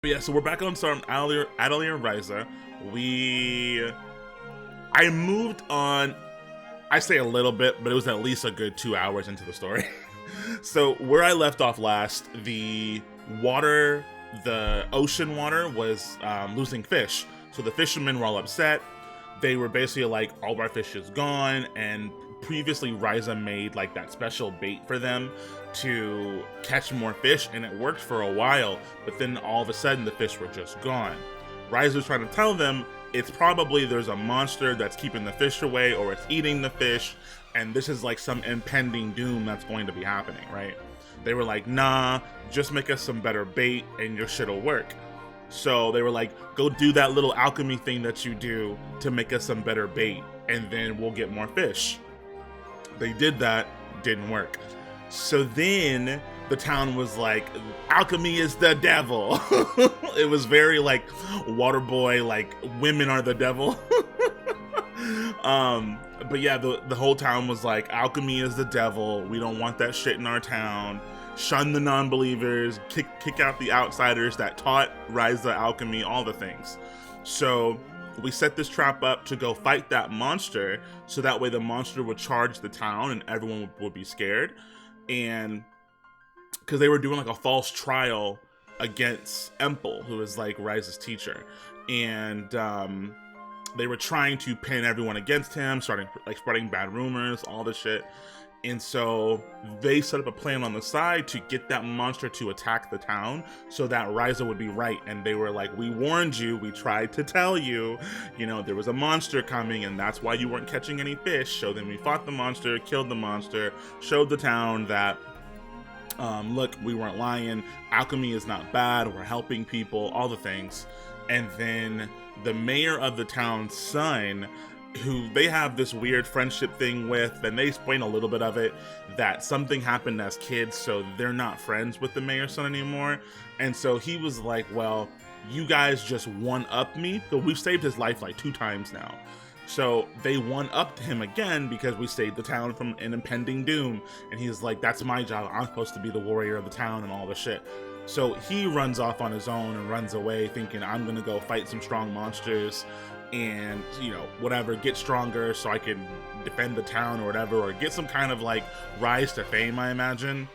But yeah, so we're back on some Atelier Ryza. I moved on, I say a little bit, but it was at least a good 2 hours into the story. So where I left off last, the ocean water was losing fish. So the fishermen were all upset. They were basically like, all of our fish is gone, and previously Ryza made like that special bait for them to catch more fish, and it worked for a while, but then all of a sudden the fish were just gone. Ryza was trying to tell them it's probably there's a monster that's keeping the fish away, or it's eating the fish, and this is like some impending doom that's going to be happening, right? They were like, nah, just make us some better bait and your shit'll work. So they were like, go do that little alchemy thing that you do to make us some better bait, and then we'll get more fish. They did that, didn't work. So then the town was like, alchemy is the devil. It was very like Waterboy, like women are the devil. But yeah, the whole town was like, alchemy is the devil. We don't want that shit in our town. Shun the non-believers, kick out the outsiders that taught Ryza alchemy, all the things. So we set this trap up to go fight that monster, so that way the monster would charge the town and everyone would be scared. And because they were doing like a false trial against Empel, who is like Ryza's teacher, and they were trying to pin everyone against him, spreading bad rumors, all this shit. And so they set up a plan on the side to get that monster to attack the town so that Ryza would be right. And they were like, we warned you, we tried to tell you, there was a monster coming and that's why you weren't catching any fish. So then we fought the monster, killed the monster, showed the town that, look, we weren't lying. Alchemy is not bad. We're helping people, all the things. And then the mayor of the town's son, who they have this weird friendship thing with, and they explain a little bit of it, that something happened as kids, so they're not friends with the mayor's son anymore. And so he was like, well, you guys just one-upped me, but we've saved his life like 2 times now. So they one-upped him again because we saved the town from an impending doom. And he's like, that's my job. I'm supposed to be the warrior of the town and all the shit. So he runs off on his own and runs away thinking, I'm gonna go fight some strong monsters and whatever, get stronger so I can defend the town or whatever, or get some kind of like rise to fame, I imagine.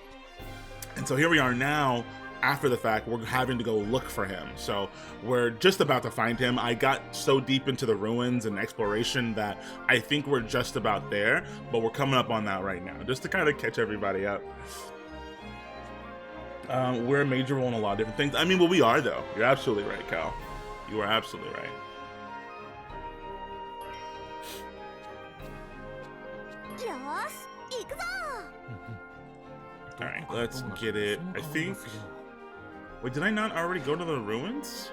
And so here we are now, after the fact, we're having to go look for him. So we're just about to find him. I got so deep into the ruins and exploration that I think we're just about there, but we're coming up on that right now, just to kind of catch everybody up. We're a major role in a lot of different things. I mean, well, we are though. You're absolutely right, Cal. You are absolutely right. Alright, let's get it. I think... Wait, did I not already go to the ruins?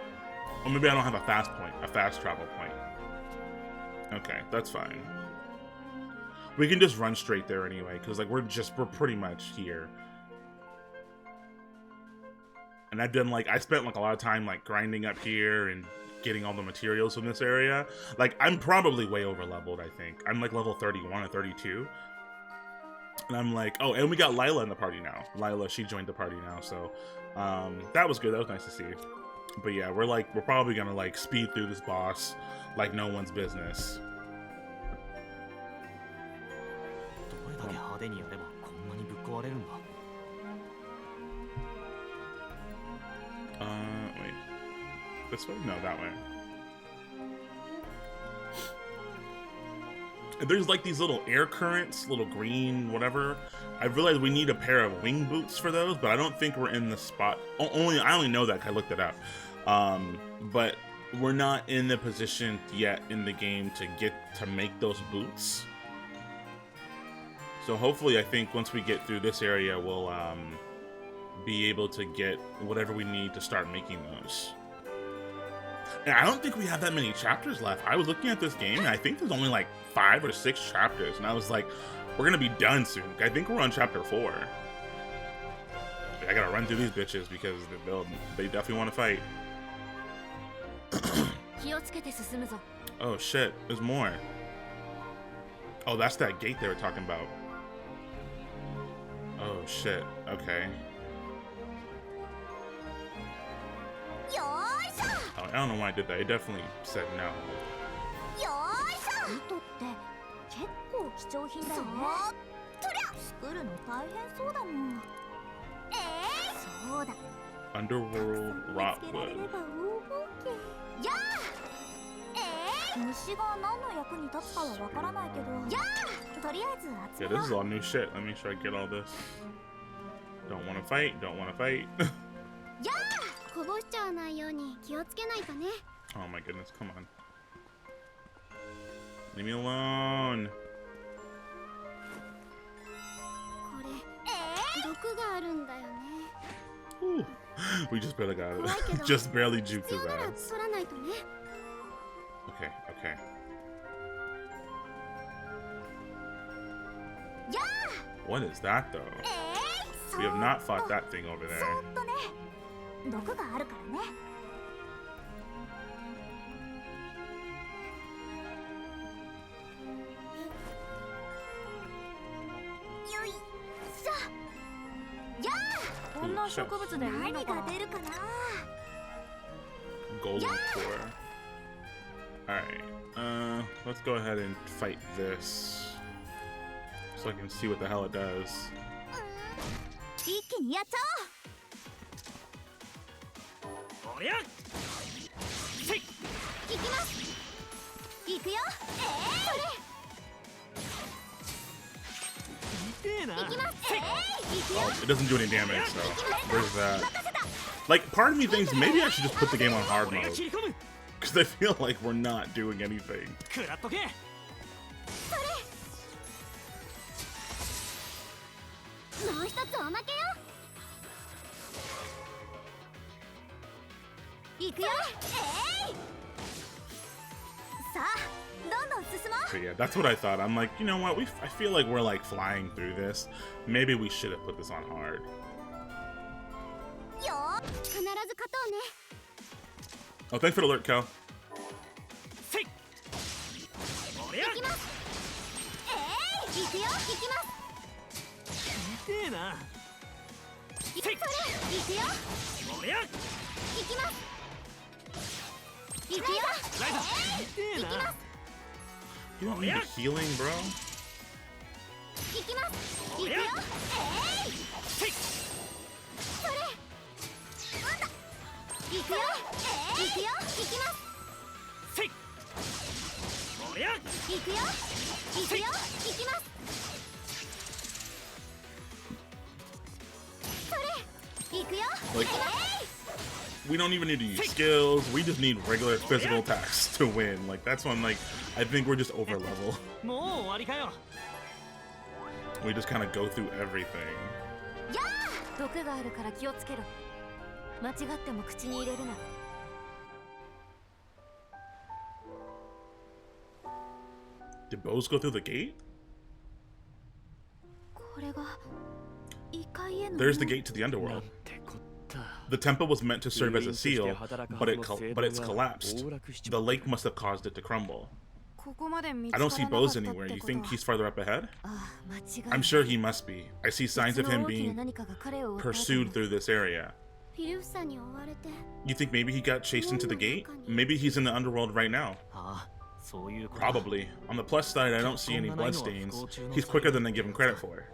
Or maybe I don't have a fast travel point. Okay, that's fine. We can just run straight there anyway, because like we're pretty much here. And I spent like a lot of time like grinding up here and getting all the materials from this area. Like I'm probably way over leveled, I think. I'm like level 31 or 32. And I'm like, oh, and we got Lila in the party now. Lila, she joined the party now, so that was good. That was nice to see. But yeah, we're probably gonna like speed through this boss like no one's business. Wait. This way? No, that way. There's like these little air currents, little green, whatever. I realized we need a pair of wing boots for those, but I don't think we're in the spot. I only know that 'cause I looked it up. But we're not in the position yet in the game to make those boots. So hopefully, I think once we get through this area, we'll be able to get whatever we need to start making those. And I don't think we have that many chapters left. I was looking at this game, and I think there's only like 5 or 6 chapters, and I was like, we're gonna be done soon. I think we're on chapter 4. I gotta run through these bitches because they definitely want to fight. Oh shit, there's more. Oh, that's that gate they were talking about. Oh shit, okay. I don't know why I did that. It definitely said no. 糸って結構貴重品だよね。そりゃ作るの大変そうだもん。そうだ。 Underworld 見つけられ Rotwood. れば大儲け。やあ。虫が何の役に立つかはわからないけど。やあ。とりあえず Yeah, 集め this is all new shit. Let me make sure I get all this. Don't want to fight. Don't want to fight. やあ。こぼしちゃわないように気をつけないとね。 Oh my goodness, come on. Leave me alone. これ毒があるんだよね。 Ooh. We just barely got it. Just barely juked his ass. 取らないとね。 Okay, okay. やあ。 What is that though? We have not fought that thing over そ there. ーっとね。毒があるからね。よいしょ。やあ。こんな植物で何が出るかな。 Golden core. Alright, let's go ahead and fight this. So I can see what the hell it does. 一気にやっちゃおう。おりゃ。せい。行きます。行くよ。それ。行きます。行くよ。 Oh, it doesn't do any damage, so there's that. Like, part of me thinks maybe I should just put the game on hard mode. Because I feel like we're not doing anything. もう一つおまけよ。行くよ。さあ、どんどん進もう。 So yeah, that's what I thought. I'm like, you know what? I feel like we're like flying through this. Maybe we should have put this on hard. よー、必ず勝とうね。 Oh, thanks for the alert, Cal. せい。行きます。行くよ。行きます。 それ。行くよ。行きます。行くよ。行きます。 You don't need the healing, bro. 行きます。行くよ。それ。行くよ。行くよ。行きます。行くよ。行くよ。行きます。 Like, we don't even need to use skills. We just need regular physical attacks to win. Like, that's when, like, I think we're just over level. We just kind of go through everything. Did bows go through the gate? There's the gate to the underworld. The temple was meant to serve as a seal, but it's collapsed. The lake must have caused it to crumble. I don't see Bose anywhere. You think he's farther up ahead? I'm sure he must be. I see signs of him being pursued through this area. You think maybe he got chased into the gate? Maybe he's in the underworld right now. Probably. On the plus side, I don't see any bloodstains. He's quicker than they give him credit for.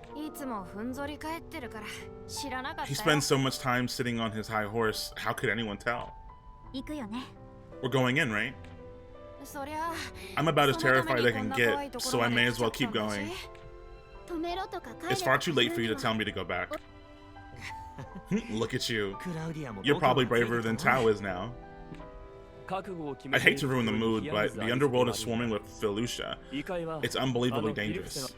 He spends so much time sitting on his high horse, how could anyone tell? We're going in, right? I'm about as terrified as I can get, so I may as well keep going. It's far too late for you to tell me to go back. Look at you. You're probably braver than Tao is now. I hate to ruin the mood, but the underworld is swarming with Felucia. It's unbelievably dangerous.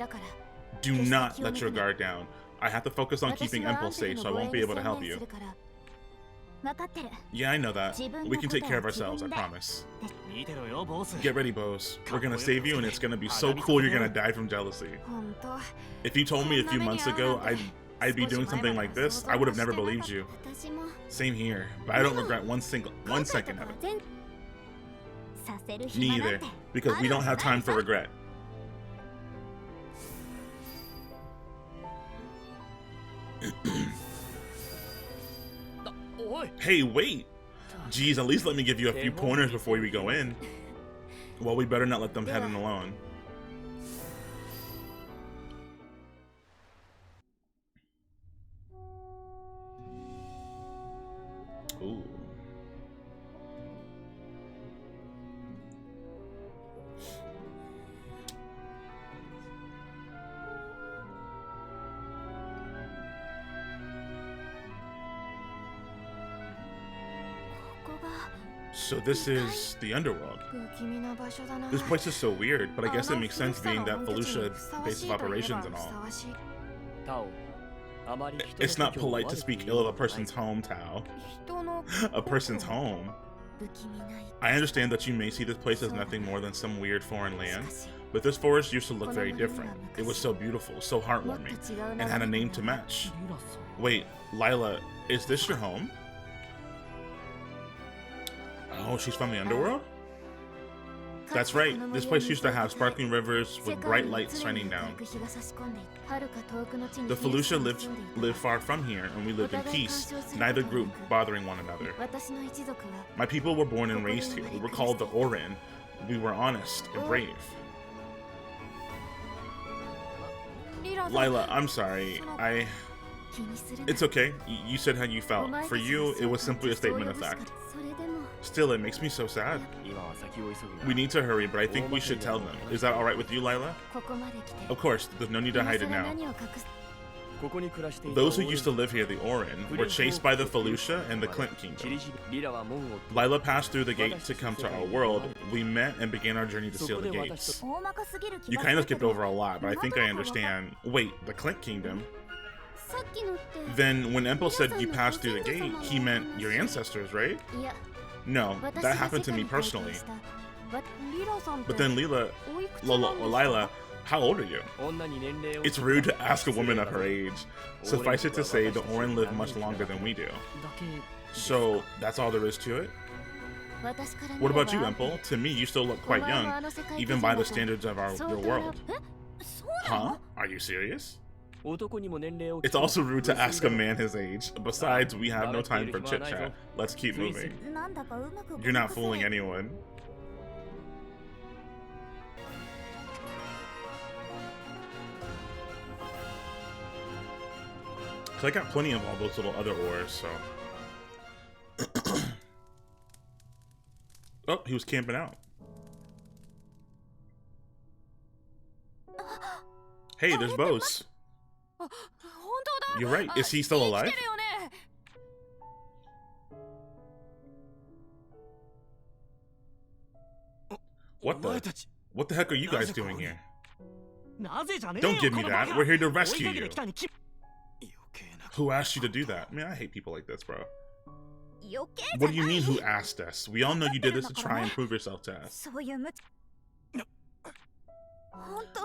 Do not let your guard down. I have to focus on keeping Impulse safe, so I won't be able to help you. Yeah, I know that. We can take care of ourselves, I promise. Get ready, Bose. We're gonna save you, and it's gonna be so cool you're gonna die from jealousy. If you told me a few months ago I'd be doing something like this, I would have never believed you. Same here, but I don't regret one second of it. Me either, because we don't have time for regret. Hey, wait! Geez, at least let me give you a few pointers before we go in. Well, we better not let them head in alone. Ooh. So this is the underworld. This place is so weird, but I guess it makes sense being that Felucia base of operations and all. It's not polite to speak ill of a person's home, Tao. A person's home? I understand that you may see this place as nothing more than some weird foreign land, but this forest used to look very different. It was so beautiful, so heartwarming, and had a name to match. Wait, Lila, is this your home? Oh, she's from the underworld? That's right, this place used to have sparkling rivers with bright lights shining down. The Felucia lived far from here, and we lived in peace, neither group bothering one another. My people were born and raised here. We were called the Orin. We were honest and brave. Lila, I'm sorry. It's okay. You said how you felt. For you, it was simply a statement of fact. Still, it makes me so sad. We need to hurry, but I think we should tell them. Is that alright with you, Lila? Of course, there's no need to hide it now. Those who used to live here, the Orin, were chased by the Felucia and the Clint Kingdom. Lila passed through the gate to come to our world. We met and began our journey to seal the gates. You kind of skipped over a lot, but I think I understand. Wait, the Clint Kingdom? Then, when Empel said you passed through the gate, he meant your ancestors, right? No, that happened to me personally. But then Lila, how old are you? It's rude to ask a woman of her age. Suffice it to say, the Orin live much longer than we do. So, that's all there is to it? What about you, Empel? To me, you still look quite young, even by the standards of your world. Huh? Are you serious? It's also rude to ask a man his age. Besides, we have no time for chit-chat. Let's keep moving. You're not fooling anyone. Cause I got plenty of all those little other ores, so... Oh, he was camping out. Hey, there's Bose. You're right. Is he still alive? What the heck are you guys doing here? Don't give me that. We're here to rescue you. Who asked you to do that? Man, I hate people like this, bro. What do you mean, who asked us? We all know you did this to try and prove yourself to us.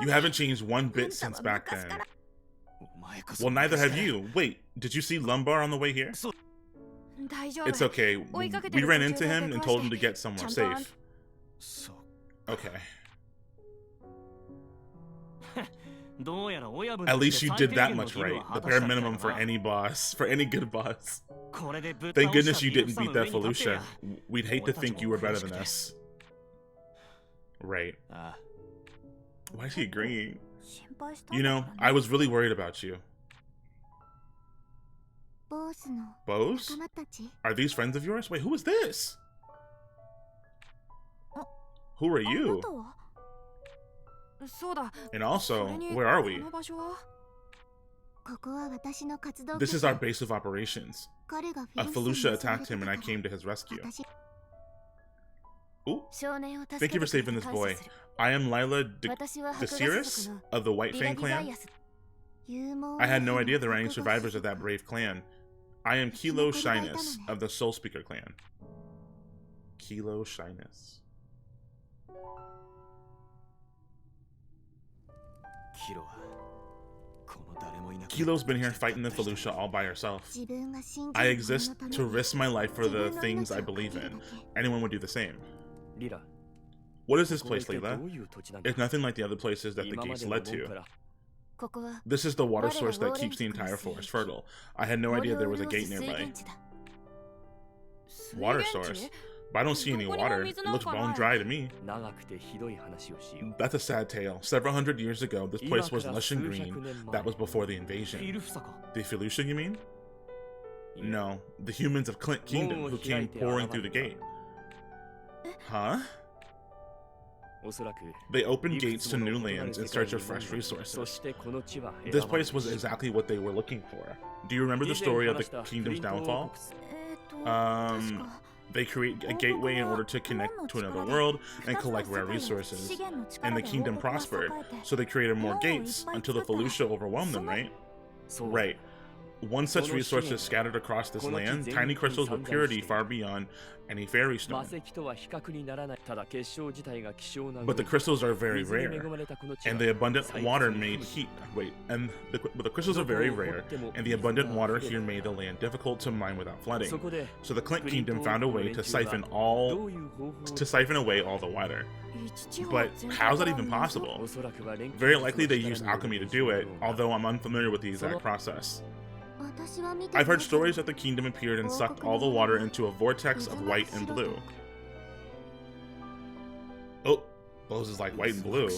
You haven't changed one bit since back then. Well, neither have you. Wait, did you see Lumbar on the way here? It's okay. We ran into him and told him to get somewhere safe. Okay. At least you did that much right. The bare minimum for any boss. For any good boss. Thank goodness you didn't beat that Felucia. We'd hate to think you were better than us. Right. Why is he agreeing? You know, I was really worried about you. Bose? Are these friends of yours? Wait, who is this? Who are you? And also, where are we? This is our base of operations. A Felucia attacked him and I came to his rescue. Ooh. Thank you for saving this boy. I am Lila Deciris of the White Fang clan. I had no idea there were any survivors of that brave clan. I am Kilo Shyness of the Soul Speaker clan. Kilo Shyness. Kilo's been here fighting the Felucia all by herself. I exist to risk my life for the things I believe in. Anyone would do the same. What is this place, Lila? It's nothing like the other places that the gates led to. This is the water source that keeps the entire forest fertile. I had no idea there was a gate nearby. Water source. But I don't see any water. It looks bone dry to me. That's a sad tale. Several hundred years ago, this place was lush and green. That was before the invasion. The Felucia, you mean? No, the humans of Clint Kingdom who came pouring through the gate. Huh? They opened gates to new lands in search of fresh resources. This place was exactly what they were looking for. Do you remember the story of the kingdom's downfall? They create a gateway in order to connect to another world and collect rare resources. And the kingdom prospered, so they created more gates until the Felucia overwhelmed them, right? Right. One such resource is scattered across this land, tiny crystals with purity far beyond any fairy stone. But the crystals are very rare, and the abundant water made the crystals are very rare, and the abundant water here made the land difficult to mine without flooding. So the Clint Kingdom found a way to siphon away all the water. But how's that even possible? Very likely they used alchemy to do it, although I'm unfamiliar with the exact process. I've heard stories that the kingdom appeared and sucked all the water into a vortex of white and blue. Oh, Bose is like white and blue.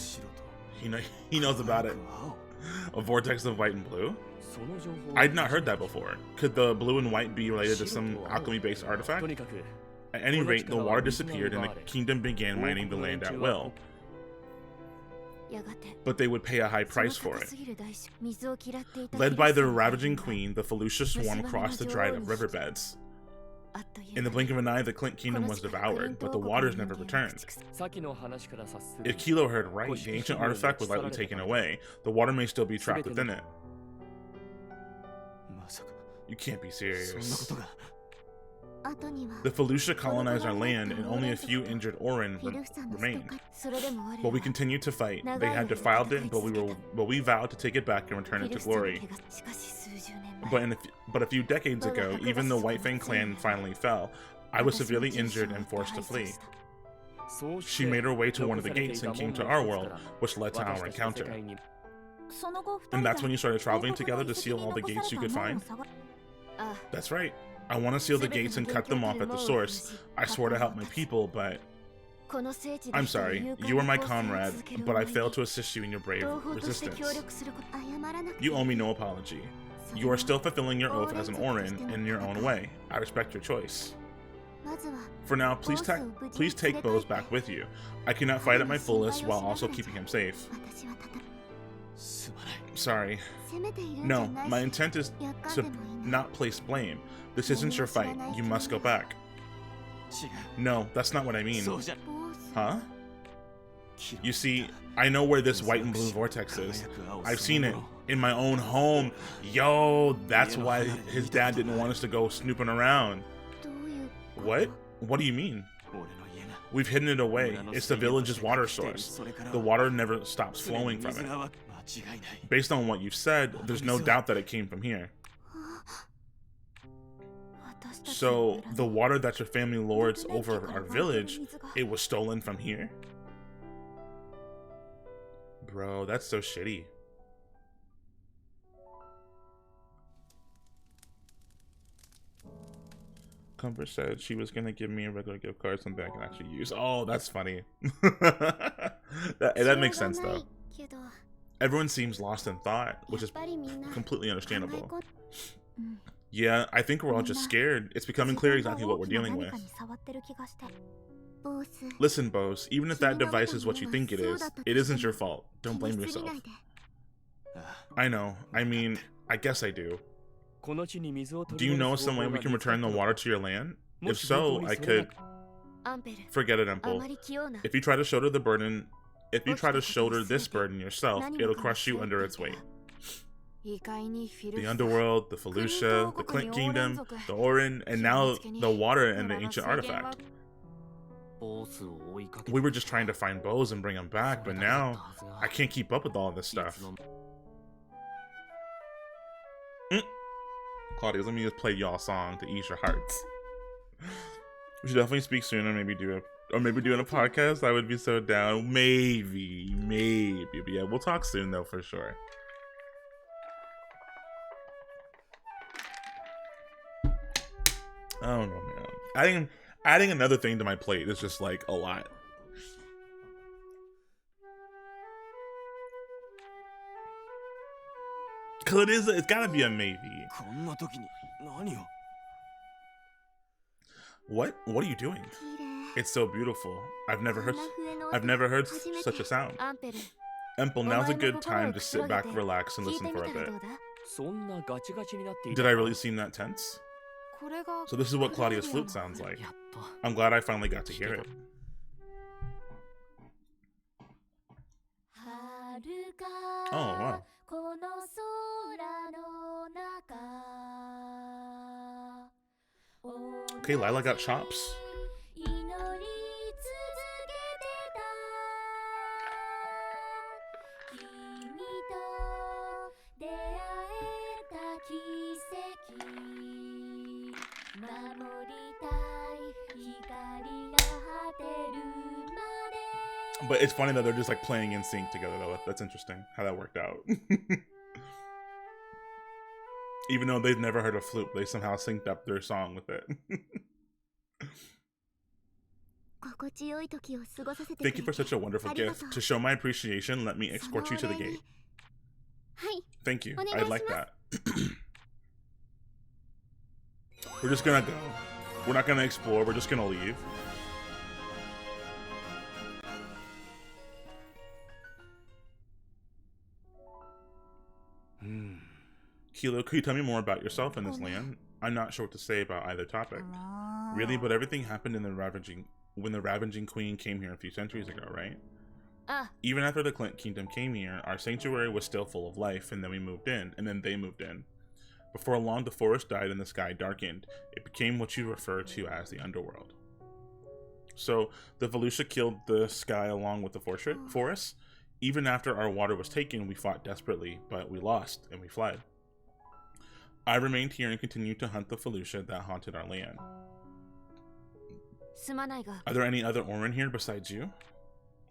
He knows about it. A vortex of white and blue? I'd not heard that before. Could the blue and white be related to some alchemy-based artifact? At any rate, the water disappeared and the kingdom began mining the land at will. But they would pay a high price for it. Led by their ravaging queen, the Felucia swarm across the dried up riverbeds. In the blink of an eye, the Clint Kingdom was devoured, but the waters never returned. If Kilo heard right, the ancient artifact was likely taken away. The water may still be trapped within it. You can't be serious. The Felucia colonized our land, and only a few injured Orin remained. But we continued to fight. They had defiled it, but we vowed to take it back and return it to glory. But a few decades ago, even the White Fang clan finally fell. I was severely injured and forced to flee. She made her way to one of the gates and came to our world, which led to our encounter. And that's when you started traveling together to seal all the gates you could find? That's right. I want to seal the gates and cut them off at the source. I swore to help my people, but... I'm sorry, you were my comrade, but I failed to assist you in your brave resistance. You owe me no apology. You are still fulfilling your oath as an Orin in your own way. I respect your choice. For now, please take Bose back with you. I cannot fight at my fullest while also keeping him safe. Sorry. No, my intent is to not place blame. This isn't your fight. You must go back. No, that's not what I mean. Huh? You see, I know where this white and blue vortex is. I've seen it in my own home. Yo, that's why his dad didn't want us to go snooping around. What? What do you mean? We've hidden it away. It's the village's water source. The water never stops flowing from it. Based on what you've said, there's no doubt that it came from here. So, the water that your family lords over our village, it was stolen from here? Bro, that's so shitty. Comfort said she was gonna give me a regular gift card, something I can actually use. Oh, that's funny. that makes sense, though. Everyone seems lost in thought, which is completely understandable. Yeah, I think we're all just scared. It's becoming clear exactly what we're dealing with. Listen, Bose, even if that device is what you think it isn't your fault. Don't blame yourself. I know. I mean, I guess I do. Do you know some way we can return the water to your land? If so, I could... Forget it, Emple. If you try to shoulder this burden yourself, it'll crush you under its weight. The underworld, the Felucia, the Clint Kingdom, the Orin, and now the water and the ancient artifact. We were just trying to find Bose and bring him back, but now I can't keep up with all this stuff. Claudia, let me just play y'all song to ease your hearts. We should definitely speak soon and maybe do a podcast. I would be so down. Maybe. But yeah, we'll talk soon though for sure. I don't know, man. Adding another thing to my plate is just like a lot. Cause it's gotta be a maybe. What are you doing? It's so beautiful. I've never heard such a sound. Empel, now's a good time to sit back, relax, and listen for a bit. Did I really seem that tense? So this is what Claudia's flute sounds like. I'm glad I finally got to hear it. Oh, wow. Okay, Lila got chops. But it's funny that they're just like playing in sync together though. That's interesting how that worked out. Even though they've never heard a flute, they somehow synced up their song with it. Thank you for such a wonderful gift. To show my appreciation, let me escort you to the gate. Thank you. I'd like that. We're just gonna go. We're not gonna explore, we're just gonna leave. Kilo, could you tell me more about yourself in this land? I'm not sure what to say about either topic. Really, but everything happened in when the ravaging queen came here a few centuries ago, right? Even after the Clint Kingdom came here, our sanctuary was still full of life, and then we moved in, and then they moved in. Before long, the forest died and the sky darkened. It became what you refer to as the underworld. So, the Volusia killed the sky along with the forest. Even after our water was taken, we fought desperately, but we lost, and we fled. I remained here and continued to hunt the Volusia that haunted our land. Are there any other Orin here besides you?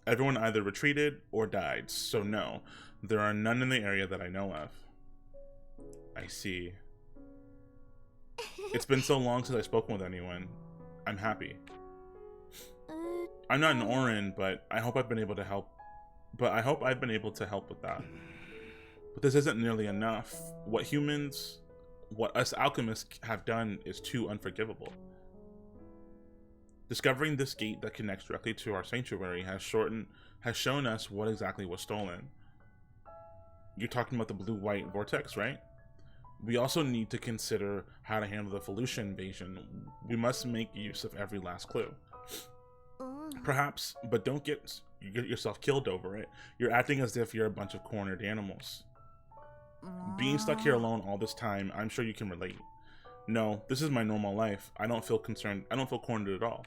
Everyone either retreated or died, so no, there are none in the area that I know of. I see. It's been so long since I've spoken with anyone. I'm happy. I'm not an Orin, but I hope I've been able to help. With that. But this isn't nearly enough. What us alchemists have done is too unforgivable. Discovering this gate that connects directly to our sanctuary has shown us what exactly was stolen. You're talking about the blue-white vortex, right? We also need to consider how to handle the Volusia invasion. We must make use of every last clue. Perhaps, but don't get yourself killed over it. You're acting as if you're a bunch of cornered animals. Being stuck here alone all this time, I'm sure you can relate. No, this is my normal life. I don't feel concerned. I don't feel cornered at all.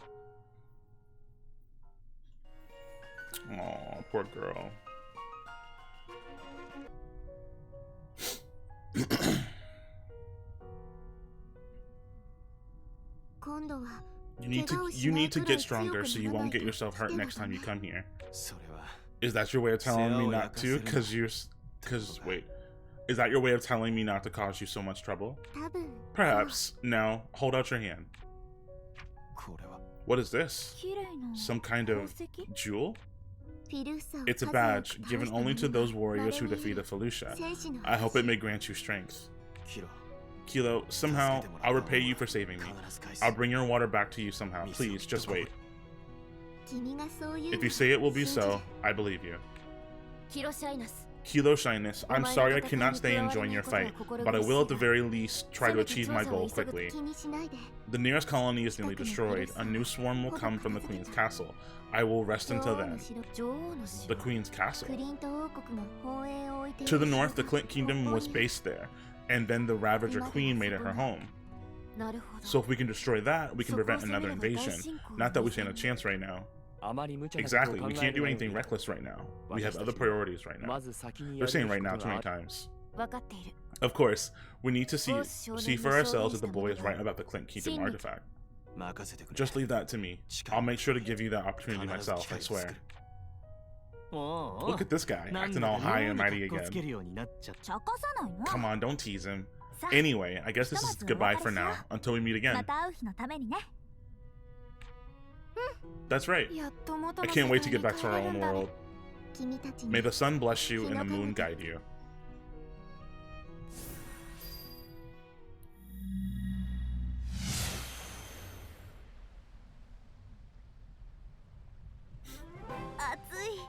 Aw, poor girl. You need to get stronger so you won't get yourself hurt next time you come here. Is that your way of telling me not to? Wait. Is that your way of telling me not to cause you so much trouble? Perhaps. Now, hold out your hand. What is this? Some kind of jewel? It's a badge, given only to those warriors who defeated Volusia. I hope it may grant you strength. Kilo, somehow, I'll repay you for saving me. I'll bring your water back to you somehow. Please, just wait. If you say it will be so, I believe you. Kilo Shyness, I'm sorry I cannot stay and join your fight, but I will at the very least try to achieve my goal quickly. The nearest colony is nearly destroyed. A new swarm will come from the Queen's castle. I will rest until then. The Queen's castle. To the north, the Clint Kingdom was based there, and then the Ravager Queen made it her home. So if we can destroy that, we can prevent another invasion. Not that we stand a chance right now. Exactly, we can't do anything reckless right now. We have other priorities right now. They're saying right now too many times. Of course, we need to see for ourselves if the boy is right about the Clint Kingdom artifact. Just leave that to me. I'll make sure to give you that opportunity myself, I swear. Look at this guy, acting all high and mighty again. Come on, don't tease him. Anyway, I guess this is goodbye for now, until we meet again. That's right. I can't wait to get back to our own world. May the sun bless you and the moon guide you.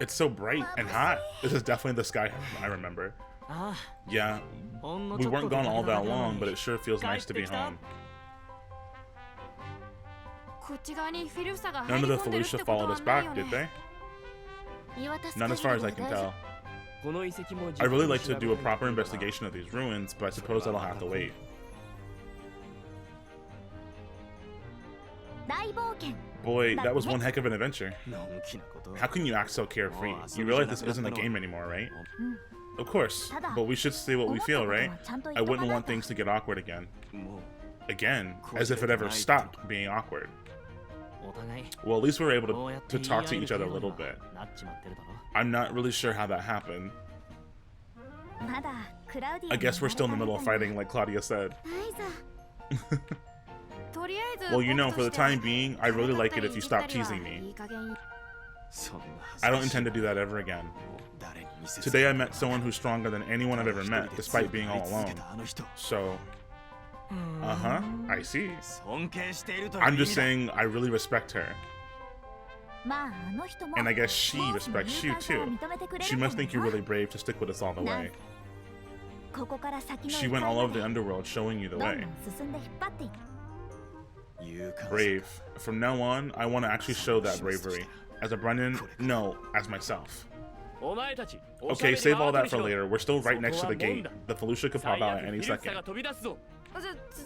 It's so bright and hot. This is definitely the sky I remember. Yeah, we weren't gone all that long, but it sure feels nice to be home. None of the Felucia followed us back, did they? Not as far as I can tell. I'd really like to do a proper investigation of these ruins, but I suppose that'll have to wait. Boy, that was one heck of an adventure. How can you act so carefree? You realize this isn't a game anymore, right? Of course, but we should say what we feel, right? I wouldn't want things to get awkward again. Again, as if it ever stopped being awkward. Well, at least we were able to talk to each other a little bit. I'm not really sure how that happened. I guess we're still in the middle of fighting, like Claudia said. Well, you know, for the time being, I really like it if you stop teasing me. I don't intend to do that ever again. Today I met someone who's stronger than anyone I've ever met, despite being all alone. So... I see. I'm just saying I really respect her. And I guess she respects you too. She must think you're really brave to stick with us all the way. She went all over the underworld showing you the way. Brave. From now on, I want to actually show that bravery. As a Brennan, no, as myself. Okay, save all that for later. We're still right next to the gate. The Felucia could pop out at any second.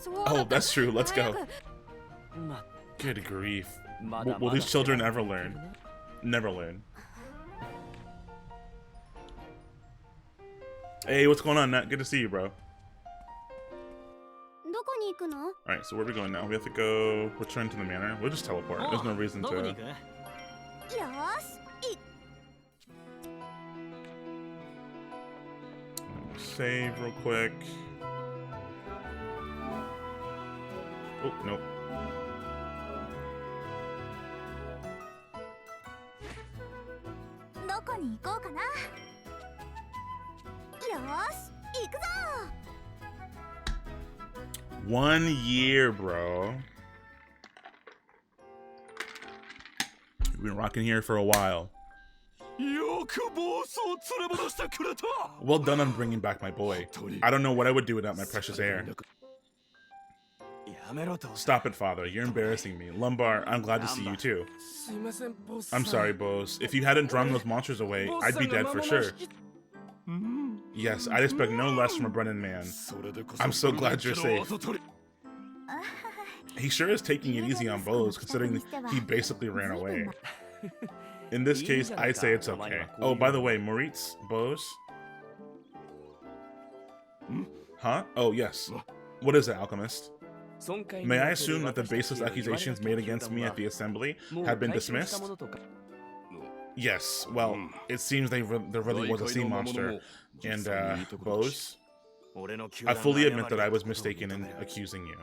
Oh, that's true. Let's go. Good grief. Will these children ever learn? Never learn. Hey, what's going on, Nat? Good to see you, bro. Alright, so where are we going now? We have to go return to the manor. We'll just teleport. There's no reason to... Save real quick. Oh, nope. One year, bro. We've been rocking here for a while. Well done on bringing back my boy. I don't know what I would do without my precious heir. Stop it, father. You're embarrassing me. Lumbar, I'm glad to see you too. I'm sorry, Bose. If you hadn't drawn those monsters away, I'd be dead for sure. Yes, I'd expect no less from a Brennan man. I'm so glad you're safe. He sure is taking it easy on Bose, considering he basically ran away. In this case, I'd say it's okay. Oh, by the way, Moritz, Bose? Huh? Oh, yes. What is it, Alchemist? May I assume that the baseless accusations made against me at the assembly have been dismissed? Yes, well, it seems there really was a sea monster. And, Bose? I fully admit that I was mistaken in accusing you.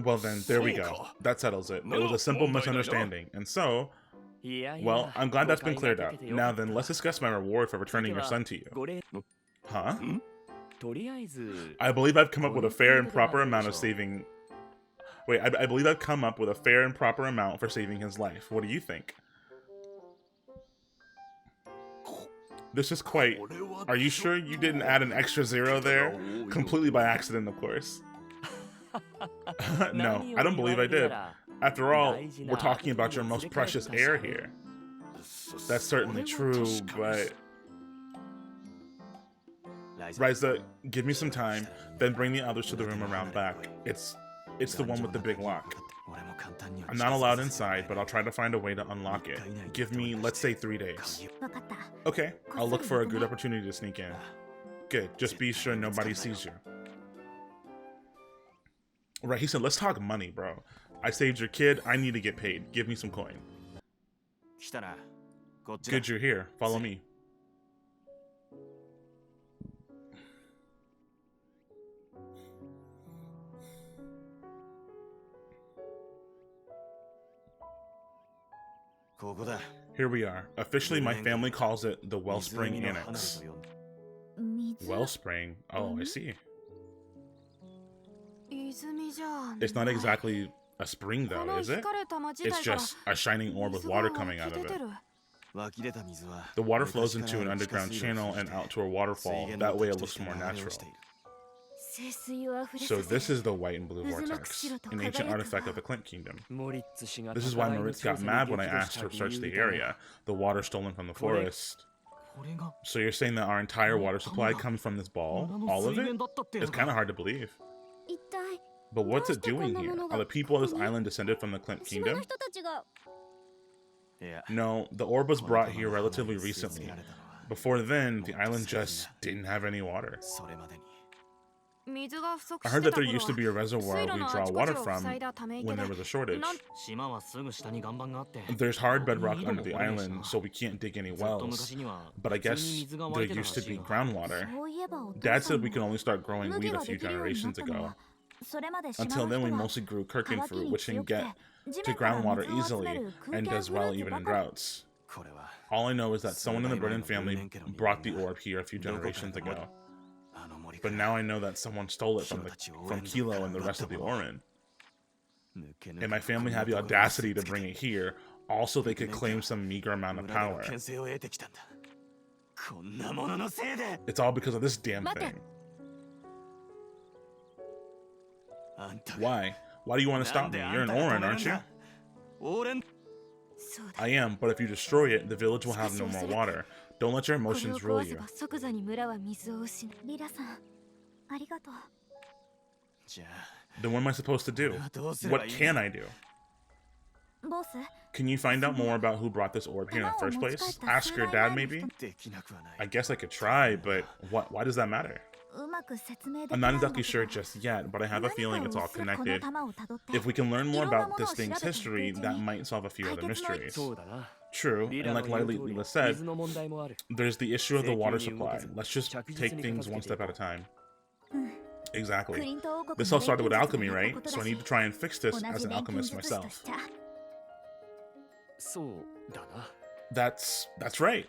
Well then, there we go. That settles it. It was a simple misunderstanding. And so... Well, I'm glad that's been cleared up. Now then, let's discuss my reward for returning your son to you. Huh? I believe I've come up with a fair and proper amount of saving... Wait, I believe I've come up with a fair and proper amount for saving his life. What do you think? This is quite... Are you sure you didn't add an extra 0 there? Completely by accident, of course. No, I don't believe I did. After all, we're talking about your most precious heir here. That's certainly true, but... Ryza, give me some time, then bring the others to the room around back. It's the one with the big lock. I'm not allowed inside, but I'll try to find a way to unlock it. Give me, let's say, 3 days. Okay, I'll look for a good opportunity to sneak in. Good, just be sure nobody sees you. Right, he said, let's talk money, bro. I saved your kid, I need to get paid. Give me some coin. Good you're here. Follow me. Here we are. Officially, my family calls it the Wellspring Annex. Wellspring? Oh, I see. It's not exactly a spring, though, is it? It's just a shining orb with water coming out of it. The water flows into an underground channel and out to a waterfall. That way it looks more natural. So this is the white and blue vortex, an ancient artifact of the Clint Kingdom. This is why Moritz got mad when I asked her to search the area, the water stolen from the forest. So you're saying that our entire water supply comes from this ball? All of it? It's kind of hard to believe. But what's it doing here? Are the people of this island descended from the Clint Kingdom? No, the orb was brought here relatively recently. Before then, the island just didn't have any water. I heard that there used to be a reservoir we draw water from when there was a shortage. There's hard bedrock under the island, so we can't dig any wells. But I guess there used to be groundwater. Dad said we could only start growing wheat a few generations ago. Until then, we mostly grew kirkin fruit, which can get to groundwater easily and does well even in droughts. All I know is that someone in the Brennan family brought the orb here a few generations ago. But now I know that someone stole it from Kilo and the rest of the Orin. And my family had the audacity to bring it here, also they could claim some meager amount of power. It's all because of this damn thing. Why? Why do you want to stop me? You're an Orin, aren't you? I am, but if you destroy it, the village will have no more water. Don't let your emotions rule you. Then what am I supposed to do? What can I do? Can you find out more about who brought this orb here in the first place? Ask your dad, maybe? I guess I could try, but why does that matter? I'm not exactly sure just yet, but I have a feeling it's all connected. If we can learn more about this thing's history, that might solve a few other mysteries. True, and like Lila said, there's the issue of the water supply. Let's just take things one step at a time. Exactly. This all started with alchemy, right? So I need to try and fix this as an alchemist myself. That's right.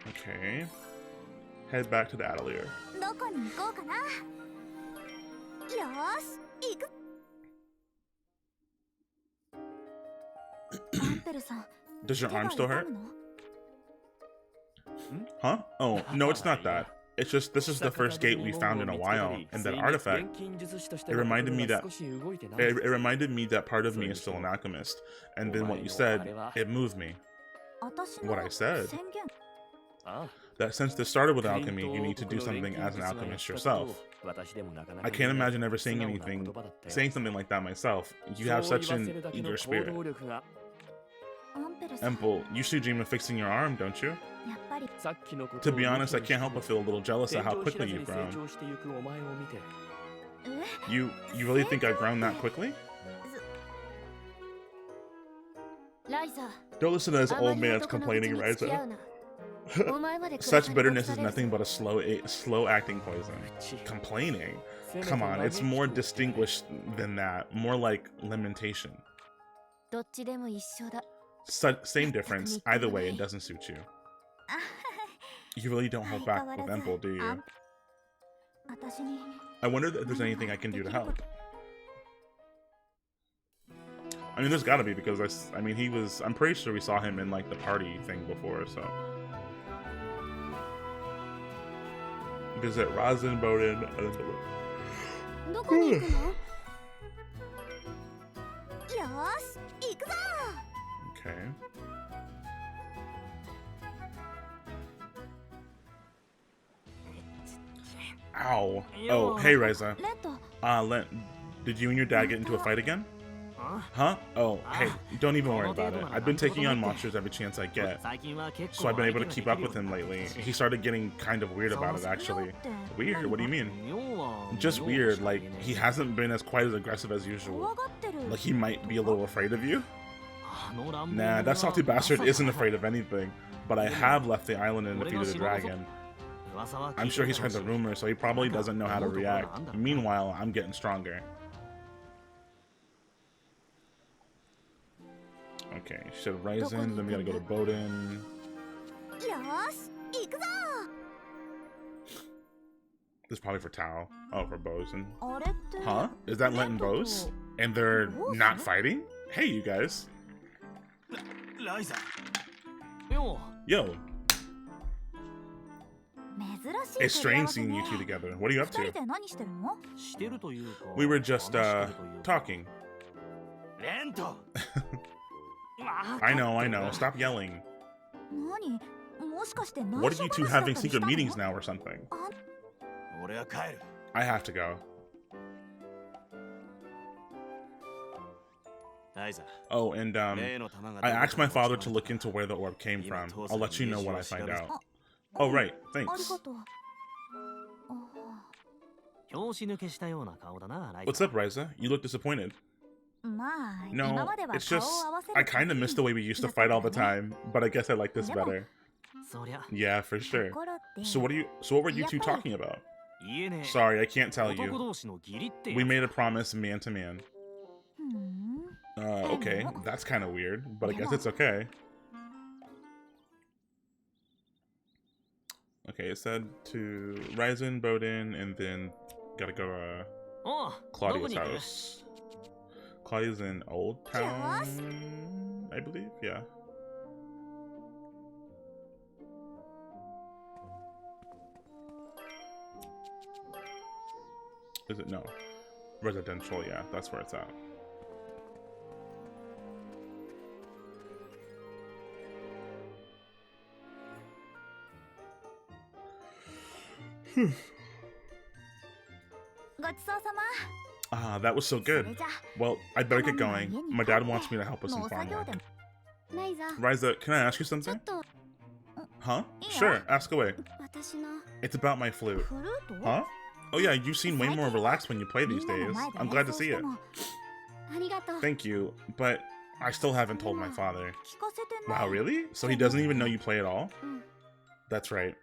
Okay. Head back to the Atelier. Does your arm still hurt? Huh? Oh, no, it's not that. It's just this is the first gate we found in a while, and that artifact. It reminded me that part of me is still an alchemist, and then what you said, it moved me. What I said? That since this started with alchemy, you need to do something as an alchemist yourself. I can't imagine ever saying something like that myself. You have such an eager spirit. Empel, you should dream of fixing your arm, don't you? To be honest, I can't help but feel a little jealous at how quickly you've grown. You really think I've grown that quickly? Don't listen to this old man's complaining, Ryza. Such bitterness is nothing but a slow acting poison. Complaining? Come on, it's more distinguished than that. More like lamentation. Same difference. Either way, it doesn't suit you. You really don't hold back with Empel, do you? I wonder if there's anything I can do to help. I mean, there's gotta be, because I'm pretty sure we saw him in like the party thing before, so. Visit Razin, Boden, Okay. Ow. Oh, hey Ryza. Lent, did you and your dad get into a fight again? Huh? Oh, hey, don't even worry about it. I've been taking on monsters every chance I get, so I've been able to keep up with him lately. He started getting kind of weird about it, actually. Weird? What do you mean? Just weird, like, he hasn't been as quite as aggressive as usual. Like, he might be a little afraid of you? Nah, that salty bastard isn't afraid of anything, but I have left the island and defeated a dragon. I'm sure he's heard the rumors, so he probably doesn't know how to react. Meanwhile, I'm getting stronger. Okay, she said Ryzen, then we gotta go to Bowden. よーし行くぞ This is probably for Tao. Oh, for bows and... あれって Huh? Is that Lenten bows? And they're not fighting? Hey, you guys. Ryza. Yo, 珍しい it's strange 組 seeing み合 you わせ two ね together. What are you up 二人 to? で何してるの We were just, talking. レント I know. Stop yelling. 何もしかして内 What 緒 are you two 話だった having りした secret の meetings now or something? 俺は帰る I have to go. Ryza. Oh, and, 例の弾が I asked my father to look into where the orb came from. I'll let you know what I find out. Oh, right. あり Thanks. がとうあ拍子抜けしたような顔だな What's up, Ryza? You look disappointed. まあ No, 今までは it's 顔 just を合わせる I kind of miss the way we used to fight all the time, but I guess I like this better. そりゃ Yeah, for と sure. ころで So what were you two talking about? 言えねえ Sorry, I can't tell 男 you. 同士の義理ってや We made a promise man to man. ふん Okay, that's kind of weird, but I guess it's okay. Okay, it said to Ryzen, Bowden, and then gotta go Oh, おう Claudia's どこに行く house. Claudia's in Old Town, I believe. Yeah. Is it no? Residential, yeah, that's where it's at. Ah, that was so good. Well, I better get going. My dad wants me to help with some farm work. Ryza, can I ask you something? Huh? Sure, ask away. It's about my flute. Huh? Oh yeah, you seem way more relaxed when you play these days. I'm glad to see it. Thank you, but I still haven't told my father. Wow, really? So he doesn't even know you play at all? That's right.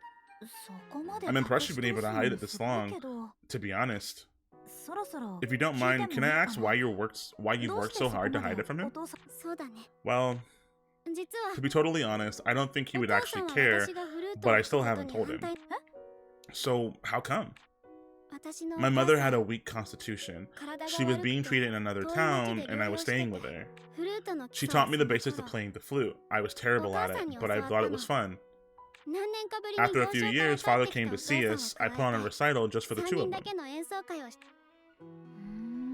I'm impressed you've been able to hide it this long, to be honest. If you don't mind, can I ask why you worked so hard to hide it from him? Well, to be totally honest, I don't think he would actually care, but I still haven't told him. So, how come? My mother had a weak constitution. She was being treated in another town, and I was staying with her. She taught me the basics of playing the flute. I was terrible at it, but I thought it was fun. After a few years, father came to see us. I put on a recital just for the two of them.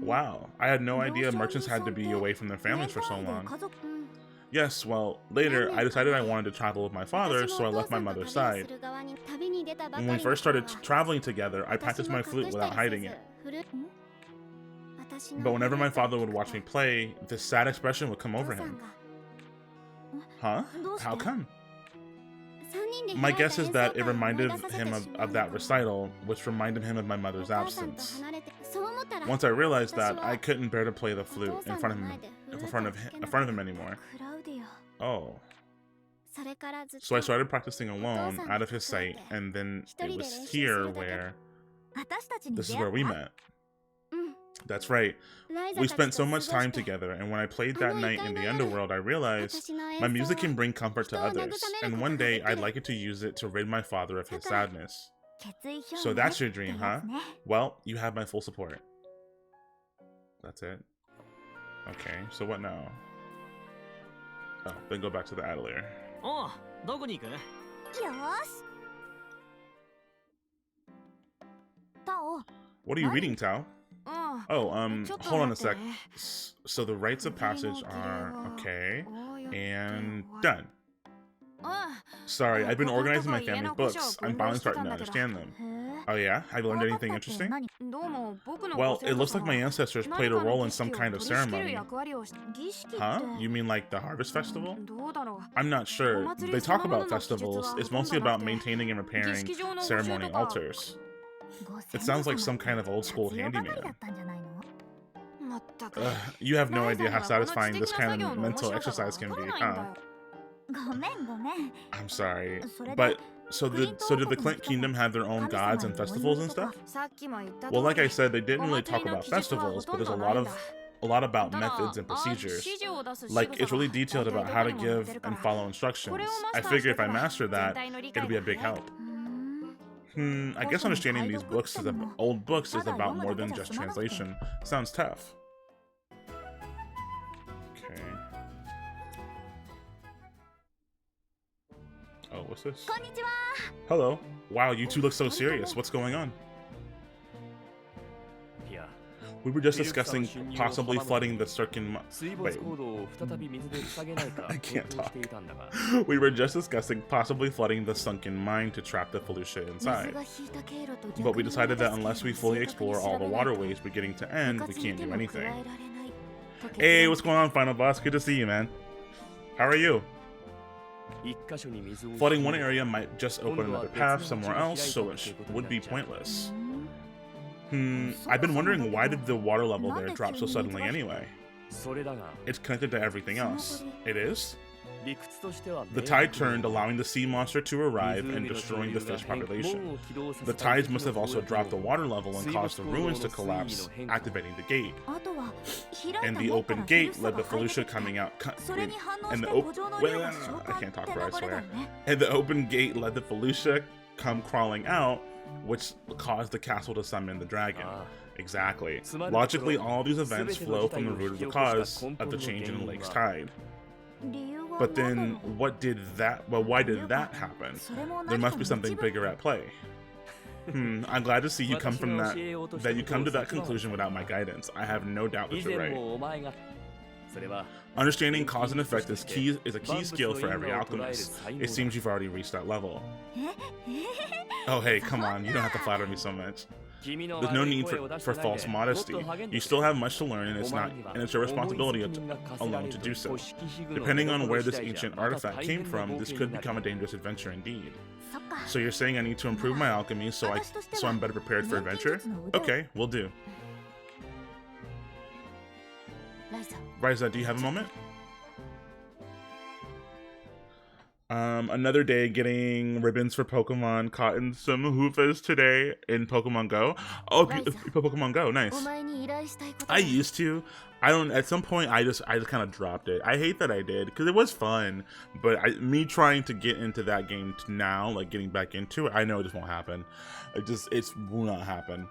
Wow, I had no idea merchants had to be away from their families for so long. Yes, well, later, I decided I wanted to travel with my father, so I left my mother's side. When we first started traveling together, I practiced my flute without hiding it. But whenever my father would watch me play, this sad expression would come over him. Huh? How come? My guess is that it reminded him of that recital, which reminded him of my mother's absence. Once I realized that, I couldn't bear to play the flute in front of him anymore. Oh. So I started practicing alone, out of his sight, and then it was here where... This is where we met. That's right. We spent so much time together, and when I played that night in the underworld, I realized my music can bring comfort to others, and one day I'd like it to use it to rid my father of his sadness. So that's your dream, huh? Well, you have my full support. That's it. Okay, so what now? Oh, then go back to the Atelier. Oh, どこに行く What are you reading, Tao? Oh, hold on a sec. So the rites of passage are okay, and done. Sorry, I've been organizing my family books. I'm finally starting to understand them. Oh yeah? Have you learned anything interesting? Well, it looks like my ancestors played a role in some kind of ceremony. Huh? You mean like the harvest festival? I'm not sure. They talk about festivals. It's mostly about maintaining and repairing ceremony altars. It sounds like some kind of old school handyman. You have no idea how satisfying this kind of mental exercise can be, huh? I'm sorry, but so did the Clint Kingdom have their own gods and festivals and stuff? Well, like I said, they didn't really talk about festivals, but there's a lot of a lot about methods and procedures. Like, it's really detailed about how to give and follow instructions. I figure if I master that, it'll be a big help. I guess understanding these books old books is about more than just translation. Sounds tough. Okay. Oh, what's this? Hello. Wow, you two look so serious. What's going on? We were just discussing possibly flooding the Circin... Wait. I can't talk. We were just discussing possibly flooding the sunken mine to trap the Felucia inside. But we decided that unless we fully explore all the waterways beginning to end, we can't do anything. Hey, what's going on, Final Boss? Good to see you, man. How are you? Flooding one area might just open another path somewhere else, so it would be pointless. I've been wondering, why did the water level there drop so suddenly anyway? It's connected to everything else. It is? The tide turned, allowing the sea monster to arrive and destroying the fish population. The tides must have also dropped the water level and caused the ruins to collapse, activating the gate. And the open gate led the Felucia coming out. I can't talk right, I swear. And the open gate led the Felucia come crawling out, which caused the castle to summon the dragon. Exactly. Logically, all these events flow from the root of the cause of the change in the lake's tide. But then, why did that happen? There must be something bigger at play. I'm glad to see you come from that you come to that conclusion without my guidance. I have no doubt that you're right. Understanding cause and effect is a key skill for every alchemist. It seems you've already reached that level. Oh hey, come on, you don't have to flatter me so much. There's no need for false modesty. You still have much to learn, and it's your responsibility alone to do so. Depending on where this ancient artifact came from, this could become a dangerous adventure indeed. So you're saying I need to improve my alchemy so I'm better prepared for adventure? Okay, will do. Ryza, do you have a moment? Another day getting ribbons for Pokemon. Caught in some hoofas today in Pokemon Go. Oh, Pokemon Go, nice. I used to. At some point I just kind of dropped it. I hate that I did, because it was fun, but me trying to get into that game now, like getting back into it, I know it just won't happen. It will not happen.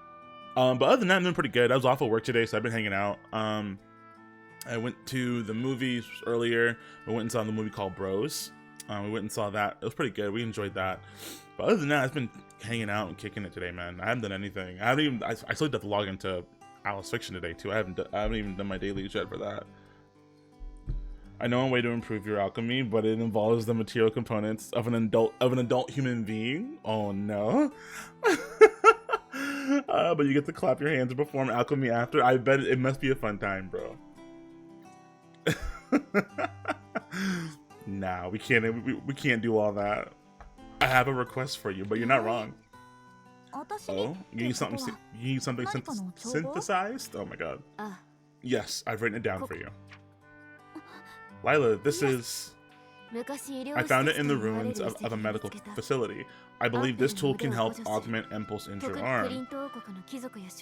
But other than that, I'm doing pretty good. I was off of work today, so I've been hanging out. I went to the movies earlier. We went and saw the movie called Bros. We went and saw that. It was pretty good. We enjoyed that. But other than that, I've been hanging out and kicking it today, man. I haven't done anything. I still have to log into Alice Fiction today too. I haven't even done my dailies yet for that. I know a way to improve your alchemy, but it involves the material components of an adult human being. Oh no. But you get to clap your hands and perform alchemy after. I bet it must be a fun time, bro. Nah, we can't do all that. I have a request for you, but you're not wrong. Oh, you need something synthesized? Oh my god. Yes, I've written it down for you. Lila, this is... I found it in the ruins of a medical facility. I believe this tool can help augment Empel's injured arm.